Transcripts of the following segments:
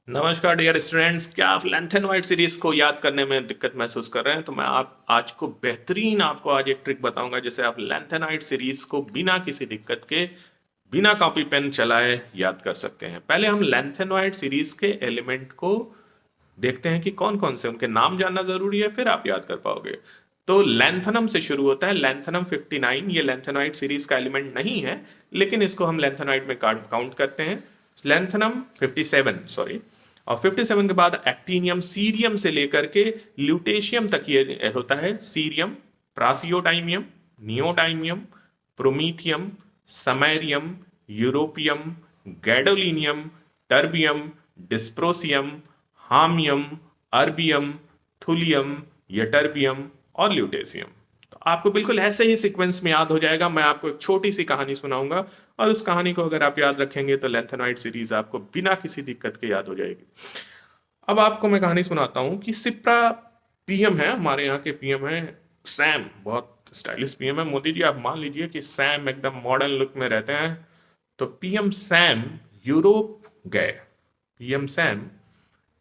नमस्कार dear students, क्या आप लेंथ एंड वाइड सीरीज को याद करने में दिक्कत महसूस कर रहे हैं? तो मैं आप आज को बेहतरीन आपको आज एक ट्रिक बताऊंगा जिससे आप लेंथ एंड वाइड सीरीज को बिना किसी दिक्कत के बिना कॉपी पेन चलाए याद कर सकते हैं। पहले हम लेंथ एंड वाइड सीरीज के एलिमेंट को देखते हैं कि कौन कौन से उनके नाम जानना जरूरी है, फिर आप याद कर पाओगे। तो लेंथनम से शुरू होता है, लेंथनम 59। ये लेंथेनॉइड सीरीज का एलिमेंट नहीं है, लेकिन इसको हम लेंथेनॉइड में काउंट करते हैं। Lanthanum 57, sorry. और 57 के बाद एक्टीनियम, सीरियम से लेकर के ल्यूटेशियम तक ये होता है। Cerium, praseodymium, neodymium, promethium, samarium, europium, gadolinium, terbium, dysprosium, holmium, erbium, thulium, ytterbium और ल्यूटेशियम। तो आपको बिल्कुल ऐसे ही सीक्वेंस में याद हो जाएगा। मैं आपको एक छोटी सी कहानी सुनाऊंगा और उस कहानी को अगर आप याद रखेंगे तो लेंथेनॉइड सीरीज आपको बिना किसी दिक्कत के याद हो जाएगी। अब आपको मैं कहानी सुनाता हूं कि सिप्रा पीएम है, हमारे यहाँ के पीएम है सैम, बहुत स्टाइलिश पीएम है। मोदी जी, आप मान लीजिए कि सैम एकदम मॉडर्न लुक में रहते हैं। तो पीएम सैम यूरोप गए। पीएम सैम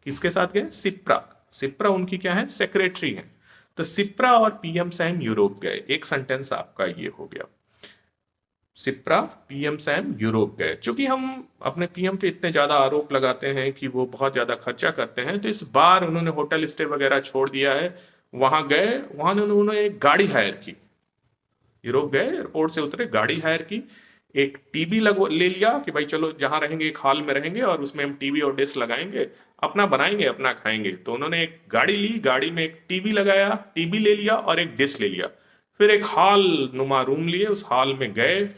किसके साथ गए? सिप्रा। सिप्रा उनकी क्या है? सेक्रेटरी है। तो सिप्रा और पीएम सैम यूरोप गए। एक सेंटेंस आपका ये हो गया, सिप्रा पीएम सैम यूरोप गए। चूंकि हम अपने पीएम पे इतने ज्यादा आरोप लगाते हैं कि वो बहुत ज्यादा खर्चा करते हैं, तो इस बार उन्होंने होटल स्टे वगैरह छोड़ दिया है। वहां गए, वहां उन्होंने एक गाड़ी हायर की। यूरोप गए, एयरपोर्ट से उतरे, गाड़ी हायर की, एक टीवी लगवा ले लिया कि भाई चलो जहां रहेंगे एक हॉल में रहेंगे और उसमें हम टीवी और डिश लगाएंगे, अपना बनाएंगे, अपना खाएंगे। तो उन्होंने एक गाड़ी ली, गाड़ी में एक टीवी लगाया, टीवी ले लिया और एक डिश ले लिया। फिर एक हॉल नुमा रूम लिए, उस हॉल में गए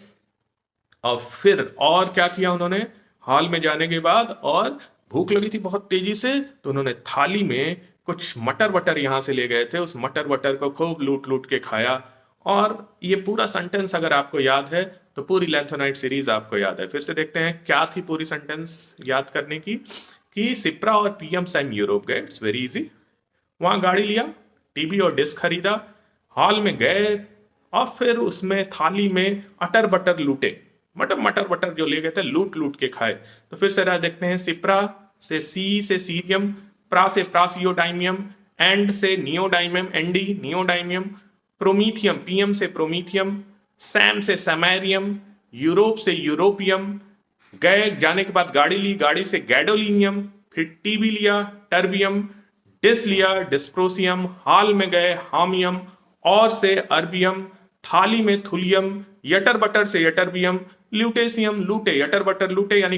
और फिर और क्या किया उन्होंने? हॉल में जाने के बाद, और भूख लगी थी बहुत तेजी से, तो उन्होंने थाली में कुछ मटर वटर यहां से ले गए थे, उस मटर वटर को खूब लूट लूट के खाया। और ये पूरा सेंटेंस अगर आपको याद है तो पूरी लेंथोनाइट सीरीज आपको याद है। फिर से देखते हैं क्या थी पूरी सेंटेंस याद करने की। कि सिप्रा और पीएम सैम यूरोप गए, इट्स वेरी इजी। वहां गाड़ी लिया, टीवी और डिस्क खरीदा, हॉल में गए और फिर उसमें थाली में अटर बटर लूटे। मटर मटर बटर जो ले गए थे लूट लूट के खाए। तो फिर से देखते हैं, सिप्रा से सी से सीरियम, प्रा से प्रासियोडाइमियम, एंड से neodymium, Andy neodymium, promethium, PM से प्रोमीथियम, सैम से सैमेरियम, यूरोप से यूरोपियम। गए, जाने के बाद गाड़ी ली, गाड़ी से गैडोलिनियम, फिर टीवी लिया, टर्बियम, डिस लिया, डिस्प्रोसियम, हॉल में गए, हामियम, और से अर्बियम, थाली में थुलियम, यटर बटर से यटरबियम, ल्यूटेशियम, लूटे, यटर बटर लूटे यानी